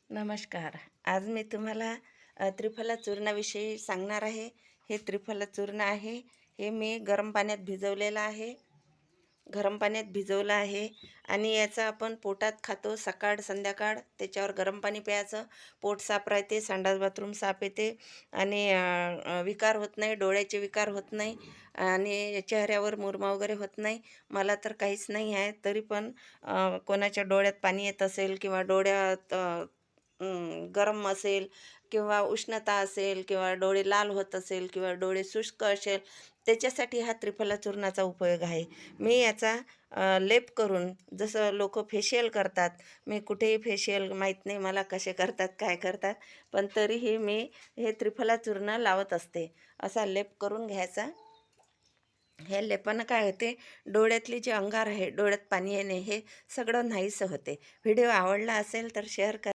नमस्कार. आज मी तुम्हाला त्रिफला चूर्णाविषयी सांगणार आहे. हे त्रिफला चूर्ण आहे. हे मी गरम पाण्यात भिजवलेलं आहे. गरम पाण्यात विझवलं आहे आणि याचा आपण पोटात खातो सकाळ संध्याकाळ. त्याच्यावर गरम पाणी प्यायचं. पोट साफ राहते, संडास बाथरूम साफ येते आणि विकार होत नाही, डोळ्याचे विकार होत नाही आणि चेहऱ्यावर मुरमा वगैरे होत नाही. मला तर काहीच नाही आहे. तरी पण कोणाच्या डोळ्यात पाणी येत असेल किंवा डोळ्यात गरम असेल किंवा उष्णता असेल किंवा डोळे लाल होत असेल किंवा डोळे शुष्क असेल, त्याच्यासाठी हा त्रिफला चूर्णाचा उपयोग आहे. मी याचा लेप करून, जसं लोक फेशियल करतात, मी कुठेही फेशियल माहीत नाही मला कसे करतात काय करतात, पण तरीही मी हे त्रिफला चूर्ण लावत असते. असा लेप करून घ्यायचा. हे लेपानं काय होते, डोळ्यातली जी अंगार आहे, डोळ्यात पाणी येणे, हे सगळं नाहीसं होते. व्हिडिओ आवडला असेल तर शेअर करा.